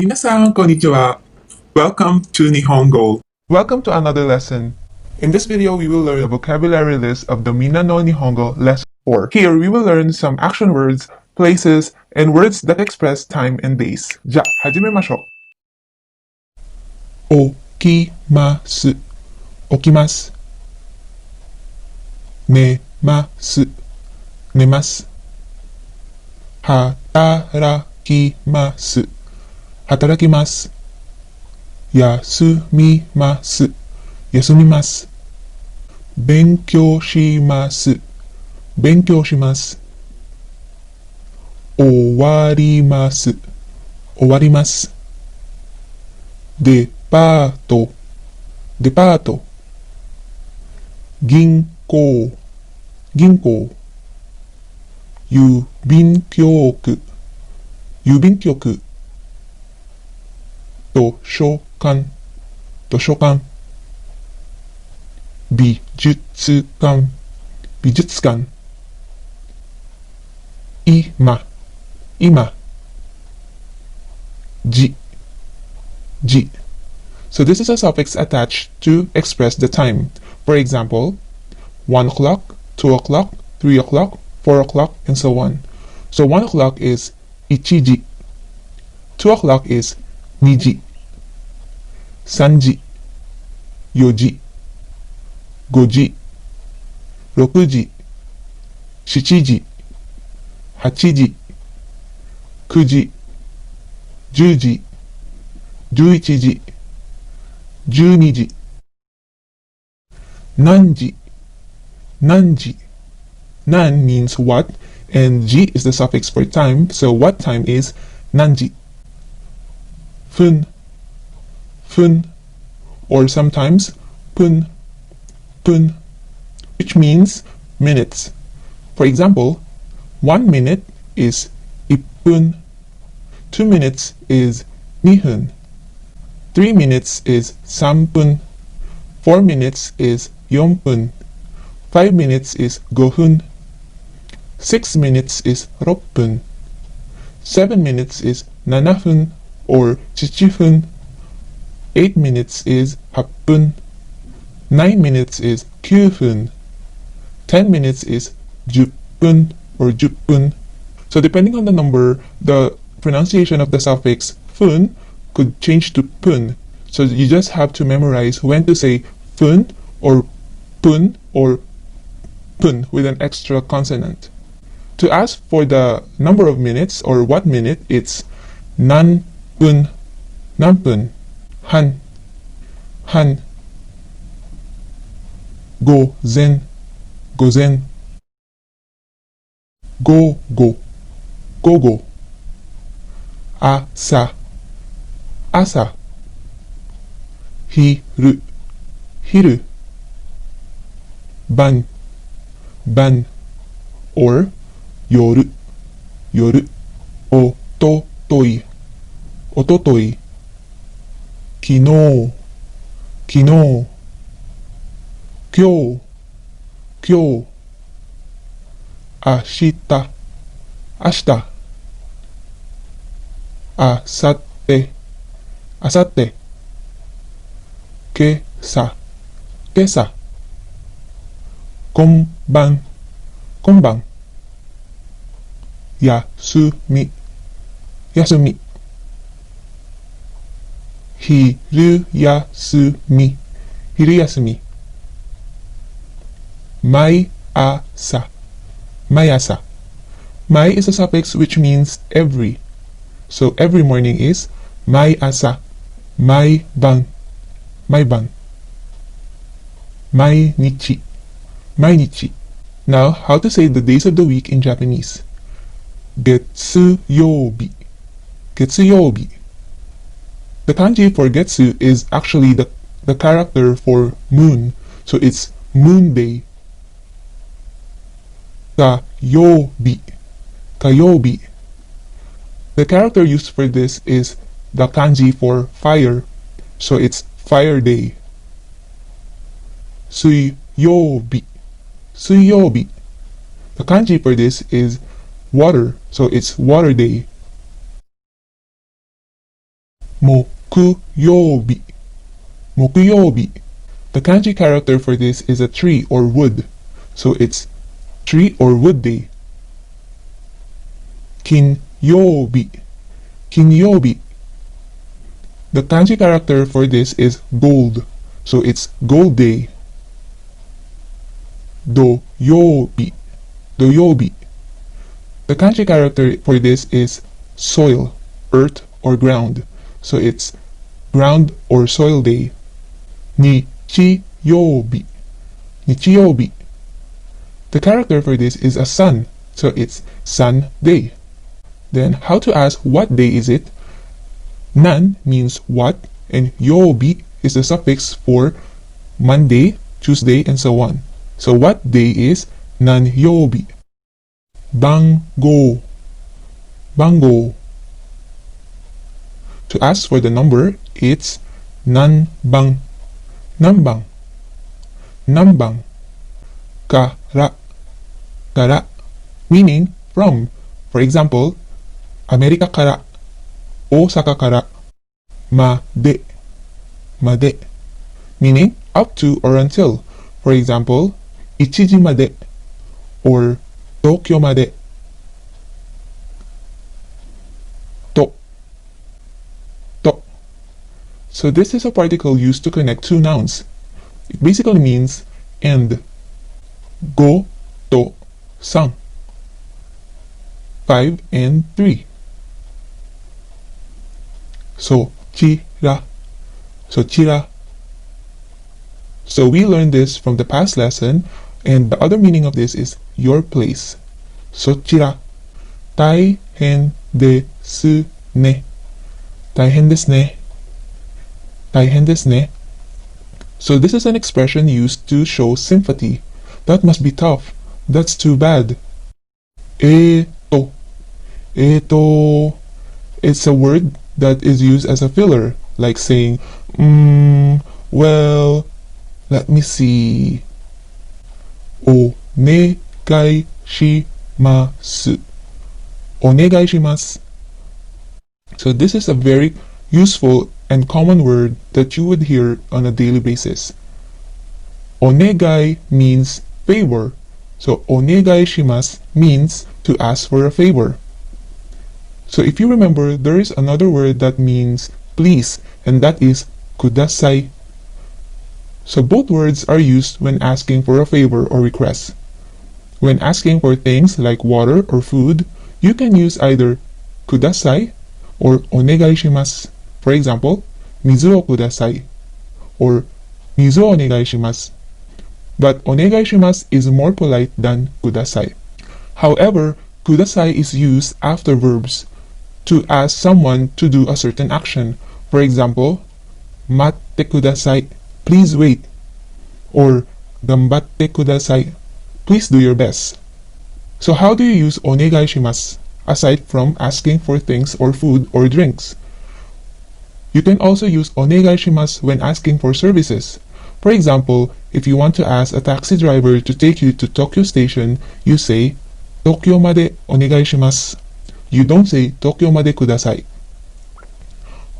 Minasan, konnichiwa. Welcome to Nihongo. Welcome to another lesson. In this video, we will learn the vocabulary list of the Minna no Nihongo lesson 4. Here, we will learn some action words, places, and words that express time and days. Ja, hajimemashou. Okimasu, okimasu. Nemasu, nemasu. Hatarakimasu, hatarakimasu. Yasumimasu, yasumimasu. Benkyou shimasu, benkyou shimasu. Owarimasu, owarimasu. Depato, depato. Ginkou, ginkou. Yubinkyoku, yubinkyoku. Toshokan, toshokan. Bijutsukan, bijutsukan. Ima, ima. Ji, ji. So this is a suffix attached to express the time. For example, 1 o'clock, 2 o'clock, 3 o'clock, 4 o'clock, and so on. So 1 o'clock is ichiji. 2 o'clock is niji. 3ji, 4ji, 5ji, 6ji, 7ji, 8ji, 9ji, 10ji, 11ji, 12ji. Nanji, nanji. Nan means what, and ji is the suffix for time, so what time is nanji. Fun, fun, or sometimes pun, pun, which means minutes. For example, 1 minute is ippun, 2 minutes is nihun, 3 minutes is sampun, 4 minutes is yonpun, 5 minutes is gohun, 6 minutes is roppun, 7 minutes is nanafun or chichifun, 8 minutes is happun, 9 minutes is kyufun, 10 minutes is juppun or juppun. So depending on the number, the pronunciation of the suffix fun could change to pun. So you just have to memorize when to say fun or pun with an extra consonant. To ask for the number of minutes or what minute, it's nanpun, nanpun, han, han. Gozen, gozen. Gogo, gogo. Asa, asa. Hiru, hiru. Ban, ban, or yoru, yoru. Ototoi, ototoi. Kino, kino. Kyou, kyou. Ashita, ashita. Asatte, asatte. Kesa, kesa. Konban, konban. Yasumi, yasumi. Hiruyasumi, hiruyasumi. Mai asa, mai asa. Mai is a suffix which means every. So every morning is mai asa, mai ban, mai ban. Mai nichi, mai nichi. Now, how to say the days of the week in Japanese? Getsuyobi, getsuyobi. The kanji for getsu is actually the character for moon, so it's moon day. Kayobi, kayobi. The character used for this is the kanji for fire, so it's fire day. Suyobi, suyobi. The kanji for this is water, so it's water day. mokuyobi. Mokuyobi. The kanji character for this is a tree or wood. So it's tree or wood day. Kinyobi. Kinyobi. The kanji character for this is gold. So it's gold day. Doyobi. Doyobi. The kanji character for this is soil, earth, or ground. So it's ground or soil day. Nichiyobi. Nichiyobi. The character for this is a sun. So it's sun day. Then how to ask what day is it? Nan means what, and yobi is the suffix for Monday, Tuesday, and so on. So what day is nan yobi? Bango. Bango. To ask for the number, it's nanbang. Nanbang. Nanbang. Kara. Kara. Meaning from. For example, America kara. Osaka kara. Made. Made. Meaning up to or until. For example, Ichiji made or Tokyo made. To. To. So this is a particle used to connect two nouns. It basically means and. Go to san. 5 and 3. So chira. So chira. So we learned this from the past lesson, and the other meaning of this is your place. So chira. Taihen desu ne. Taihen desu ne. Taihen desu ne. So this is an expression used to show sympathy. That must be tough. That's too bad. Eto. Eto. It's a word that is used as a filler, like saying, well, let me see. Onegai shimasu. Onegai shimasu. So this is a very useful and common word that you would hear on a daily basis. Onegai means favor. So onegai shimasu means to ask for a favor. So if you remember, there is another word that means please, and that is kudasai. So both words are used when asking for a favor or request. When asking for things like water or food, you can use either kudasai or onegai shimasu. For example, mizu o kudasai or mizu o onegai shimasu. But onegai shimasu is more polite than kudasai. However, kudasai is used after verbs to ask someone to do a certain action. For example, matte kudasai, please wait. Or gambatte kudasai, please do your best. So how do you use onegai shimasu aside from asking for things or food or drinks? You can also use onegai shimasu when asking for services. For example, if you want to ask a taxi driver to take you to Tokyo Station, you say, Tokyo made onegai shimasu. You don't say Tokyo made kudasai.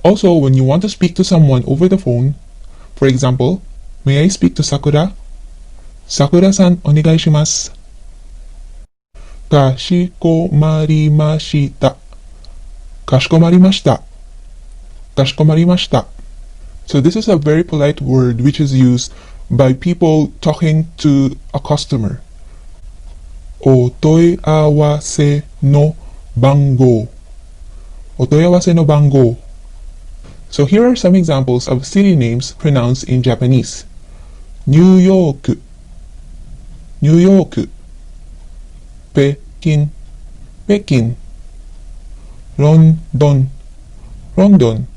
Also, when you want to speak to someone over the phone, for example, may I speak to Sakura? Sakura-san onegai shimasu. Kashikomarimashita. Kashikomarimashita. Kashikomarimashita. So this is a very polite word which is used by people talking to a customer. Otoiawase no bango. Otoiawase no bango. So here are some examples of city names pronounced in Japanese. New York. New York. Pekin. Pekin. London. London.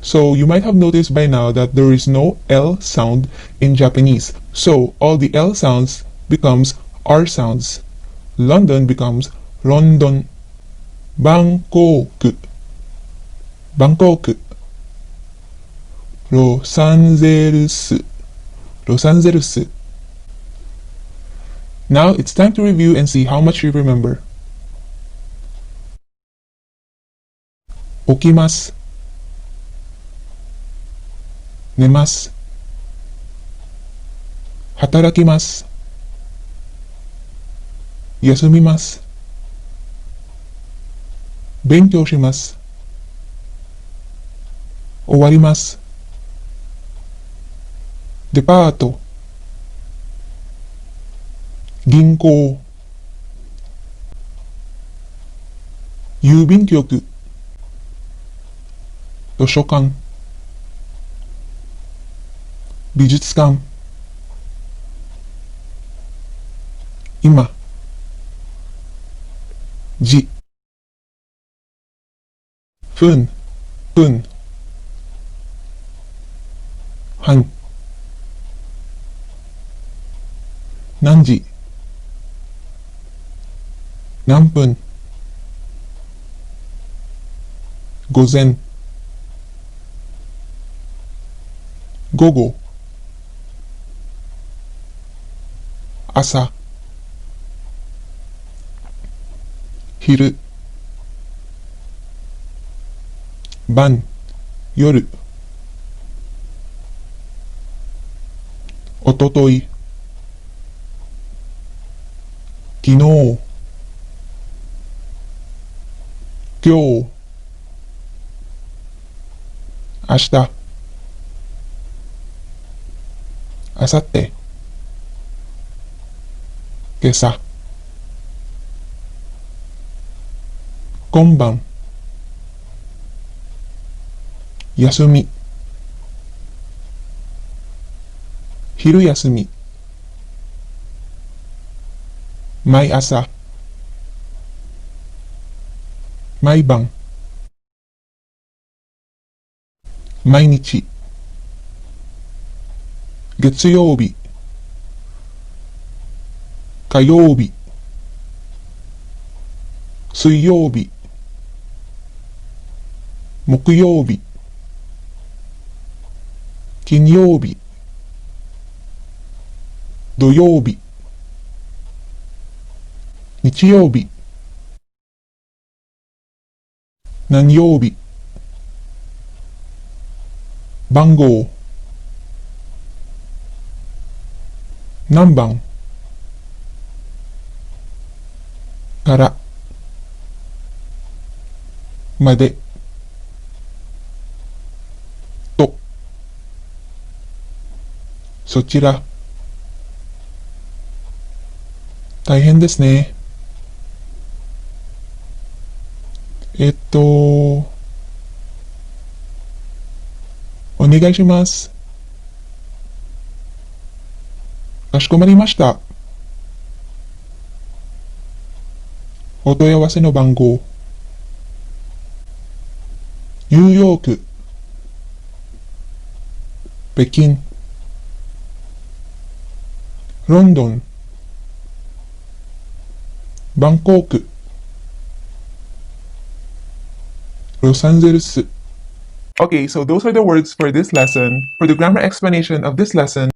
So you might have noticed by now that there is no L sound in Japanese. So all the L sounds becomes R sounds. London becomes London. Bangkok. Bangkok. Los Angeles. Los Angeles. Now it's time to review and see how much you remember. Okimasu. 寝ます。働きます。休みます。勉強します。終わります。デパート、銀行、郵便局、図書館、美術館、今、時、分、半、何時、何分、午前、午後、朝、昼、晩、夜、おととい、昨日、今日、明日、明後日、今朝、今晩、休み、昼休み、毎朝、毎晩、毎日、月曜日、火曜日、水曜日、木曜日、金曜日、土曜日、日曜日、何曜日、番号、何番、から、まで、と、そちら、大変ですね。お願いします。かしこまりました。お問い合わせの番号。ニューヨーク、北京、ロンドン、バンコク、ロサンゼルス。Okay, so those are the words for this lesson. For the grammar explanation of this lesson,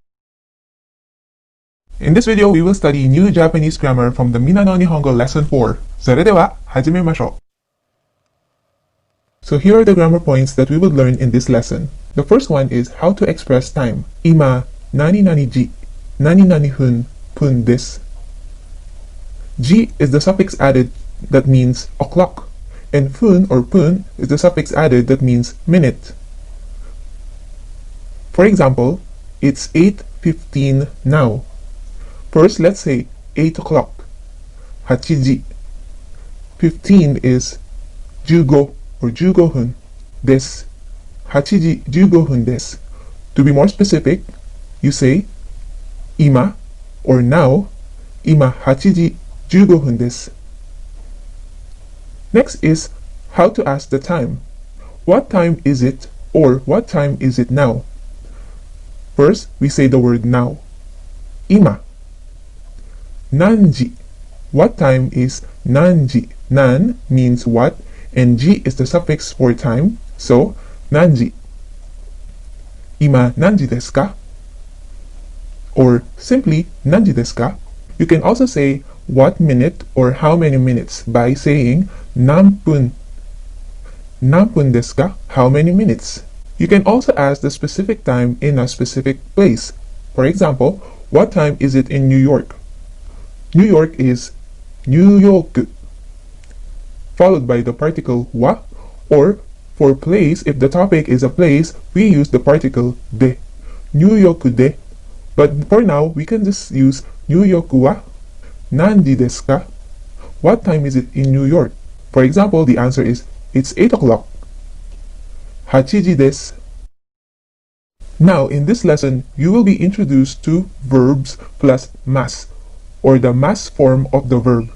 in this video, we will study new Japanese grammar from the Minna no Nihongo lesson 4. それでは始めましょう。So here are the grammar points that we would learn in this lesson. The first one is how to express time. 今、何々時、何々分、分です。Ji is the suffix added that means o'clock, and fun or pun is the suffix added that means minute. For example, it's 8:15 now. First, let's say 8 o'clock. 8時. 15 is 15 or 15分です。8時15分です。To be more specific, you say 今 or now 今8時15分です。Next is how to ask the time. What time is it or what time is it now? First, we say the word now. 今。何時. What time is 何時? Nan means what and ji is the suffix for time. So, 何時. 今何時ですか? Or simply 何時ですか? You can also say what minute or how many minutes by saying 何分. 何分ですか? How many minutes? You can also ask the specific time in a specific place. For example, what time is it in New York? New York is New York, followed by the particle wa, or for place, if the topic is a place, we use the particle de. New York de. But for now, we can just use New York wa. Nandi desu ka? What time is it in New York? For example, the answer is it's 8 o'clock. Hachiji desu. Now, in this lesson, you will be introduced to verbs plus mas, or the mas form of the verb.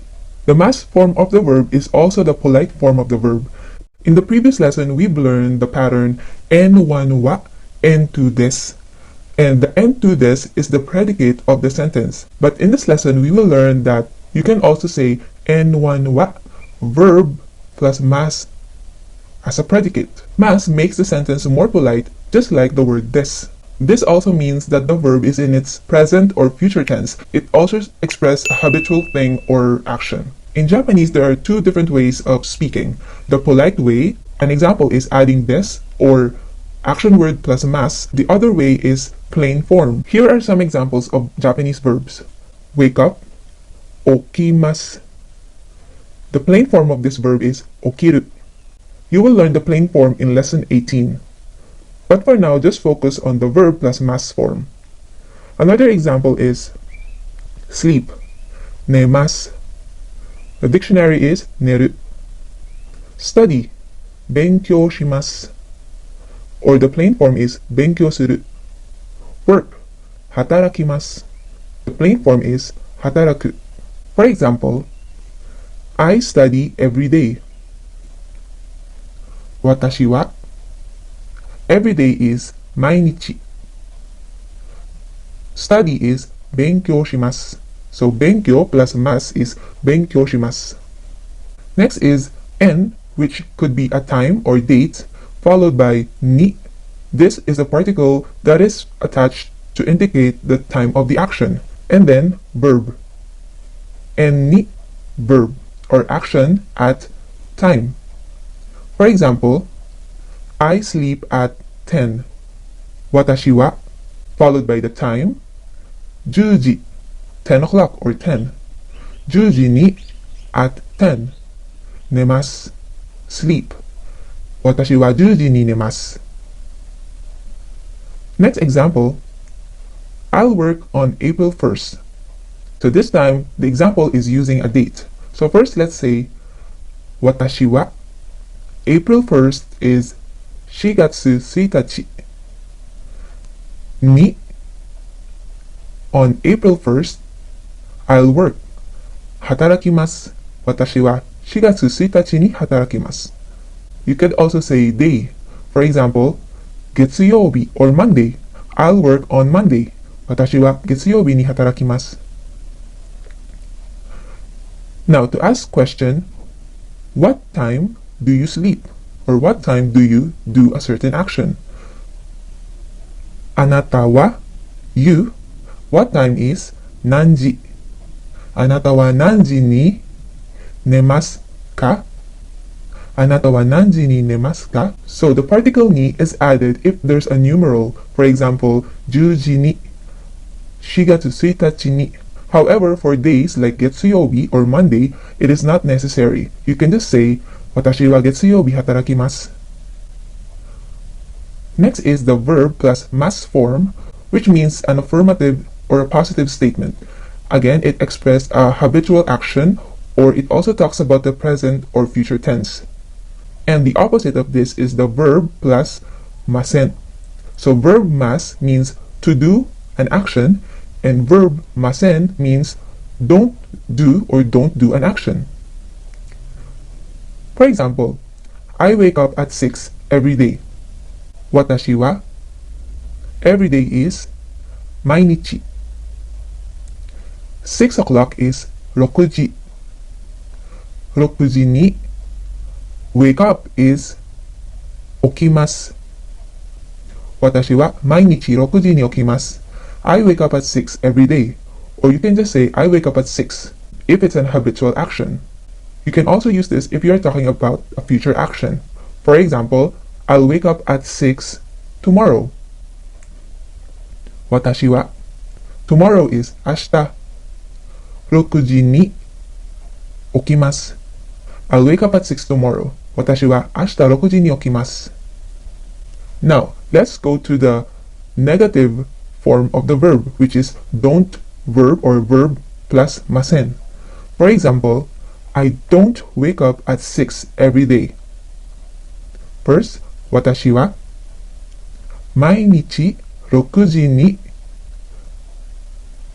The mas form of the verb is also the polite form of the verb. In the previous lesson, we've learned the pattern N1 wa, N2 des, and the N2 des is the predicate of the sentence. But in this lesson, we will learn that you can also say N1 wa, verb plus mas as a predicate. Mas makes the sentence more polite, just like the word des. This also means that the verb is in its present or future tense. It also expresses a habitual thing or action. In Japanese, there are two different ways of speaking. The polite way, an example is adding des or action word plus mas. The other way is plain form. Here are some examples of Japanese verbs. Wake up, okimasu. The plain form of this verb is okiru. You will learn the plain form in lesson 18. But for now, just focus on the verb plus mas form. Another example is sleep, nemasu. The dictionary is neru. Study, benkyou shimasu. Or the plain form is benkyou suru. Work, hatarakimasu. The plain form is hataraku. For example, I study every day. Watashi wa. Every day is mainichi. Study is benkyou shimasu. So benkyou plus mas is benkyou shimasu. Next is en, which could be a time or date, followed by ni. This is a particle that is attached to indicate the time of the action. And then verb. En ni, verb, or action at time. For example, I sleep at 10. Watashi wa, followed by the time, juji, 10 o'clock or 10. Juji ni, at 10. Nemasu, sleep. Watashi wa juji ni nemasu. Next example, I'll work on April 1st. So this time, the example is using a date. So first, let's say, watashi wa, April 1st is Shigatsu suitachi. Ni, on April 1st, I'll work. Hatarakimasu. Watashi wa Shigatsu suitachi ni hatarakimasu. You could also say day. For example, Getsuyoubi or Monday. I'll work on Monday. Watashi wa Getsuyoubi ni hatarakimasu. Now to ask question, what time do you sleep? Or what time do you do a certain action? Anata wa, you, what time is nanji? Anata wa nanji ni nemasu ka? Anata wa nanji ni nemasu ka? So the particle ni is added if there's a numeral. For example, juji ni, shigatsu suitachi ni. However, for days like Getsuyobi or Monday, it is not necessary. You can just say, Watashi wa Getsuyobi hatarakimasu. Next is the verb plus mas form, which means an affirmative or a positive statement. Again, it expresses a habitual action, or it also talks about the present or future tense. And the opposite of this is the verb plus masen. So verb mas means to do an action, and verb masen means don't do or don't do an action. For example, I wake up at 6 every day. Watashi wa, every day is mainichi. 6 o'clock is rokuji. Rokuji ni, wake up is okimasu. Watashi wa mainichi rokuji ni okimasu. I wake up at 6 every day. Or you can just say, I wake up at 6 if it's an habitual action. You can also use this if you're talking about a future action. For example, I'll wake up at 6 tomorrow. Watashi wa tomorrow is 明日6時に起きます。I'll wake up at 6 tomorrow. 私は明日6時に起きます。Now, let's go to the negative form of the verb, which is don't verb or verb plus masen. For example, I don't wake up at 6 every day. First, 私は毎日6時に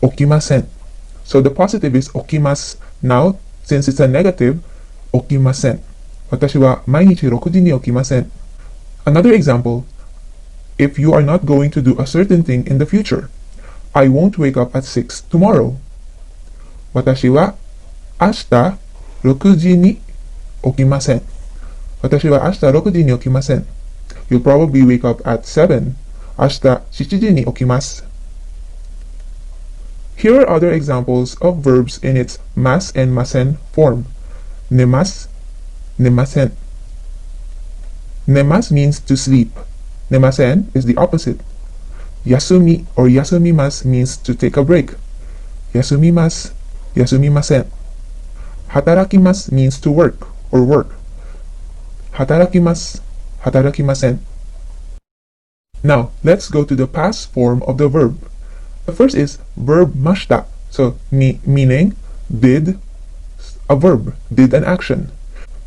起きません。So the positive is 起きます。Now, since it's a negative, 起きません。私は毎日6時に起きません。Another example, if you are not going to do a certain thing in the future, I won't wake up at 6 tomorrow. 私は明日6時に起きません。私は明日6時に起きません。You'll probably wake up at 7. 明日7時に起きます。Here are other examples of verbs in its mas and masen form. Nemas, nemasen. Nemas means to sleep. Nemasen is the opposite. Yasumi or yasumimasu means to take a break. Yasumimasu, yasumimasen. Hatarakimasu means to work or work. Hatarakimasu, hatarakimasen. Now, let's go to the past form of the verb. The first is verb mashita, so meaning did a verb, did an action.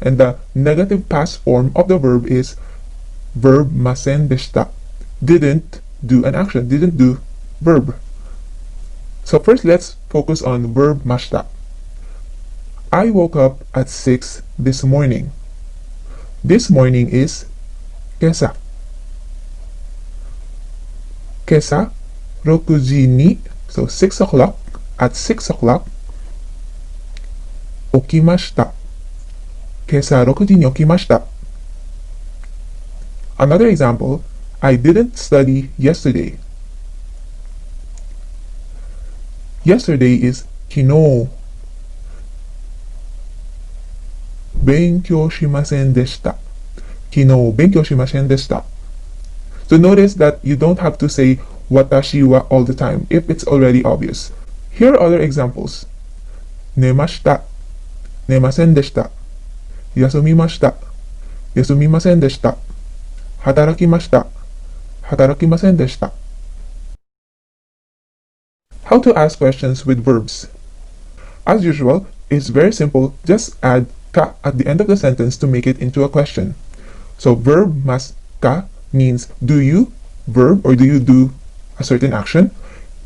And the negative past form of the verb is verb masen deshita, didn't do an action, didn't do verb. So first let's focus on verb mashita. I woke up at 6 this morning. This morning is kesa. Kesa 6時に so 6 o'clock, at 6 o'clock 起きました。今朝6時に起きました。Another example, I didn't study yesterday. Yesterday is 昨日。勉強しませんでした。昨日勉強しませんでした。So notice that you don't have to say watashi wa all the time if it's already obvious. Here are other examples. 寝ました。寝ませんでした。休みました。休みませんでした。働きました。働きませんでした。How to ask questions with verbs. As usual, it's very simple. Just add ka at the end of the sentence to make it into a question. So verb mas ka means do you verb or do you do a certain action,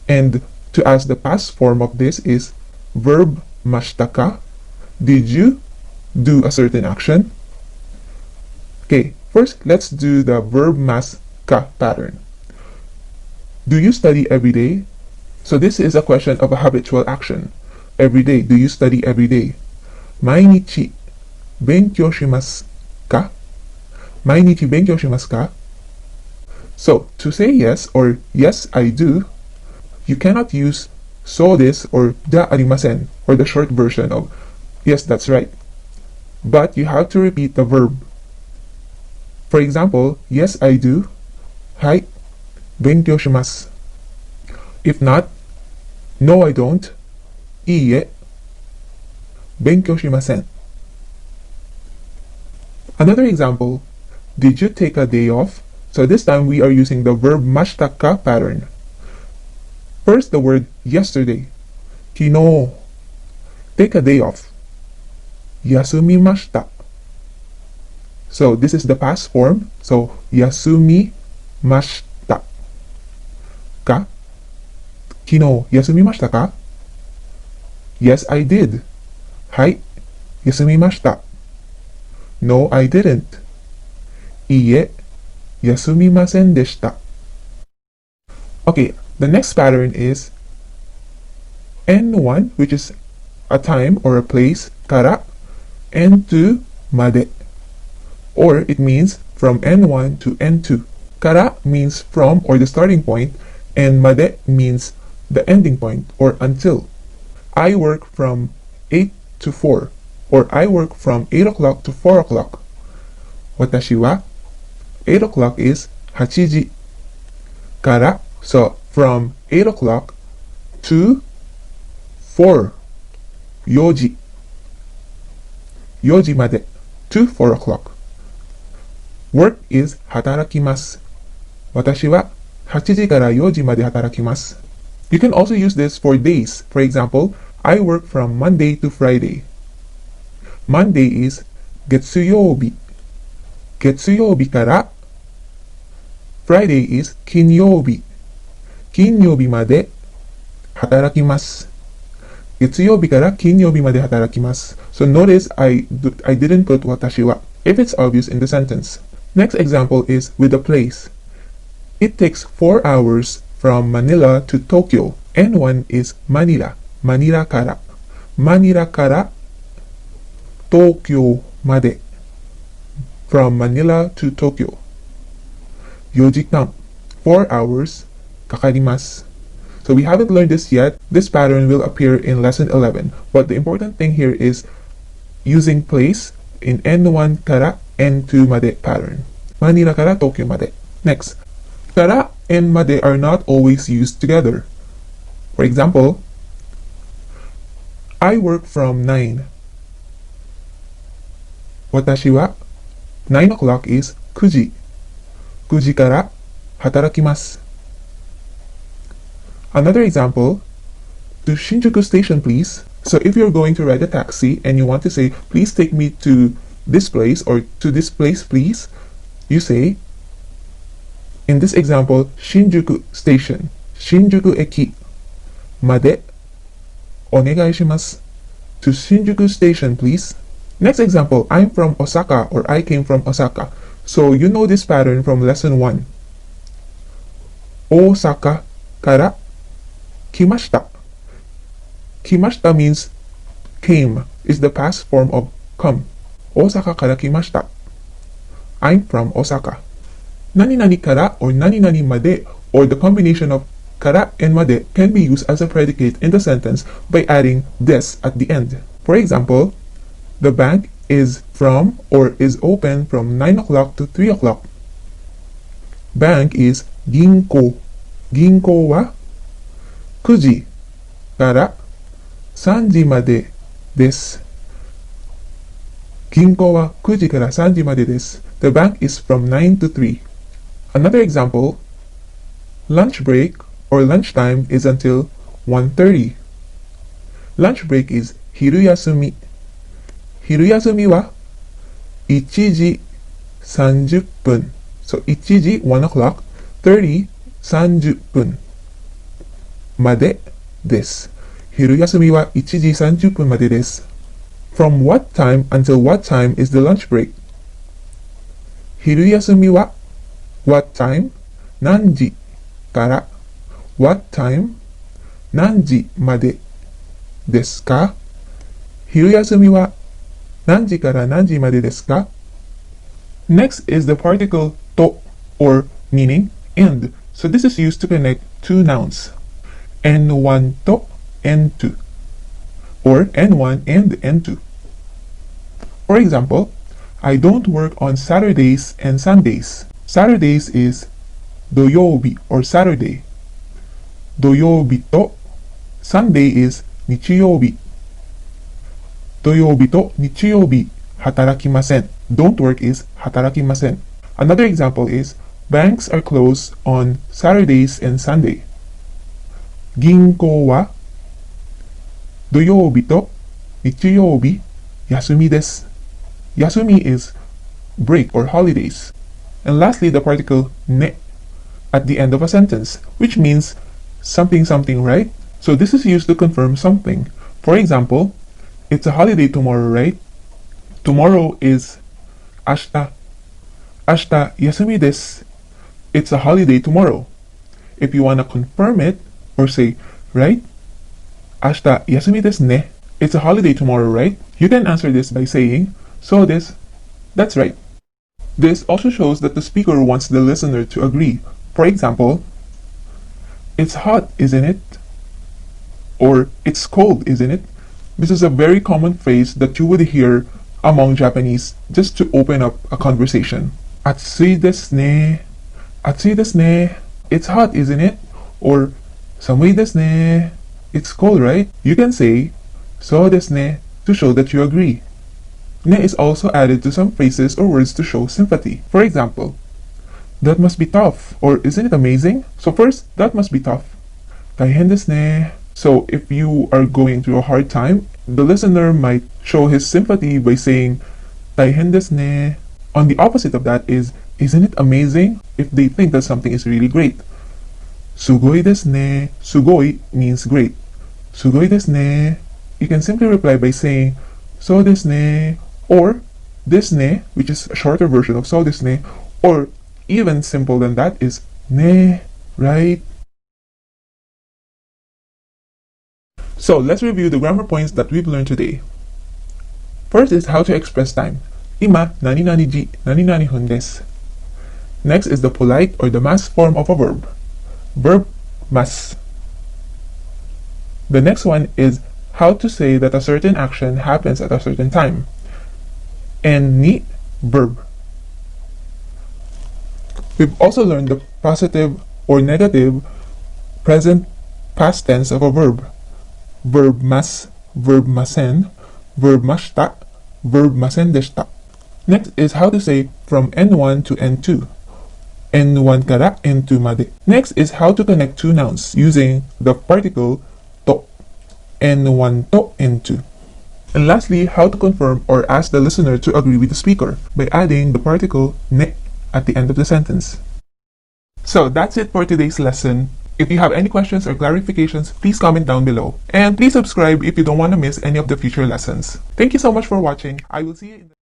and to ask the past form of this is verb mashita ka, did you do a certain action. Okay, first let's do the verb mas ka pattern. Do you study every day? So this is a question of a habitual action. Every day, do you study every day? 毎日勉強しますか? 毎日勉強しますか? So, to say yes or yes I do, you cannot use so this or da arimasen or the short version of yes that's right. But you have to repeat the verb. For example, yes I do, はい、勉強します. If not, no I don't, いいえ、勉強しません. Another example, did you take a day off? So this time we are using the verb mashita ka pattern. First the word yesterday. 昨日 take a day off. 休みました. So this is the past form. So 休みましたか? 昨日休みましたか? Yes, I did. はい、休みました. No, I didn't. いいえ、休みませんでした. Okay, the next pattern is N1, which is a time or a place, から N2 まで. Or it means from N1 to N2. から means from or the starting point, and まで means the ending point or until. I work from 8 to 4, or I work from 8 o'clock to 4 o'clock. 私は8 o'clock is 8時 kara, so from 8 o'clock to 4, 4時 4時まで to 4 o'clock. Work is 働きます。私は8時から4時まで働きます。You can also use this for days. For example, I work from Monday to Friday. Monday is 月曜日。月曜日から Friday is 金曜日。金曜日まで働きます。月曜日から金曜日まで働きます。So notice I didn't put 私は if it's obvious in the sentence. Next example is with a place. It takes 4 hours from Manila to Tokyo. N1 is Manila. Manila から。Manila から東京まで。From Manila to Tokyo. 4時間 4 hours かかります。So we haven't learned this yet. This pattern will appear in lesson 11. But the important thing here is using place in N1 から N2 まで pattern. Manila から東京まで. Next. から and まで are not always used together. For example, I work from 9. 私は9 o'clock is 9時。9時から働きます。Another example, to Shinjuku Station please. So if you're going to ride a taxi and you want to say, please take me to this place or to this place please, you say, in this example, Shinjuku Station, Shinjuku 駅までお願いします。To Shinjuku Station please. Next example, I'm from Osaka or I came from Osaka. So you know this pattern from lesson 1. Osaka から来ました。来ました means came is the past form of come. 大阪から来ました。I'm from Osaka. 何々から or 何々まで or the combination of から and まで can be used as a predicate in the sentence by adding this at the end. For example, the bank is from or is open from 9 o'clock to 3 o'clock. Bank is 銀行。銀行は9時から3時までです。銀行は9時から3時までです。The bank is from 9 to 3. Another example, lunch break or lunchtime is until 1:30. Lunch break is 昼休み。昼休みは1時30分。So 1時1 o'clock, 30 30分までです。昼休みは1時30分までです。From what time until what time is the lunch break? 昼休みは what time? 何時から what time? 何時までですか？昼休みは何時から何時までですか？ Next is the particle と or meaning and. So this is used to connect two nouns. N1 to N2 or N1 and N2. For example, I don't work on Saturdays and Sundays. Saturdays is 土曜日 or Saturday. 土曜日と Sunday is 日曜日。土曜日と日曜日働きません。Don't work is 働きません。Another example is banks are closed on Saturdays and Sunday. 銀行は土曜日と日曜日休みです。休み is break or holidays. And lastly, the particle ne at the end of a sentence, which means something something, right? So this is used to confirm something. For example, it's a holiday tomorrow, right? Tomorrow is 明日。明日休みです。It's a holiday tomorrow. If you want to confirm it or say, right? 明日休みですね。It's a holiday tomorrow, right? You can answer this by saying, so that's right. This also shows that the speaker wants the listener to agree. For example, it's hot, isn't it? Or it's cold, isn't it? This is a very common phrase that you would hear among Japanese just to open up a conversation. 暑いですね。暑いですね。It's hot, isn't it? Or寒いですね. It's cold, right? You can say そうですね to show that you agree. Ne is also added to some phrases or words to show sympathy. For example, that must be tough, or isn't it amazing? So first, that must be tough. 大変ですね. So if you are going through a hard time, the listener might show his sympathy by saying 大変ですね. On the opposite of that is, isn't it amazing? If they think that something is really great. すごいですね. Sugoi means great. すごいですね. You can simply reply by saying そうですね. Or ですね, which is a shorter version of そうですね. Or even simple than that is ね, right? So let's review the grammar points that we've learned today. First is how to express time. Ima nani nani ji nani nani hun desu. Next is the polite or the mass form of a verb. Verb mas. The next one is how to say that a certain action happens at a certain time. And ni verb. We've also learned the positive or negative present past tense of a verb. Verb mas, verb masen, verb mashita, verb masen deshita. Next is how to say from N1 to N2. N1 kara N2 made. Next is how to connect two nouns using the particle to. N1 to N2. And lastly, how to confirm or ask the listener to agree with the speaker by adding the particle ne at the end of the sentence. So that's it for today's lesson. If you have any questions or clarifications, please comment down below. And please subscribe if you don't want to miss any of the future lessons. Thank you so much for watching. I will see you in the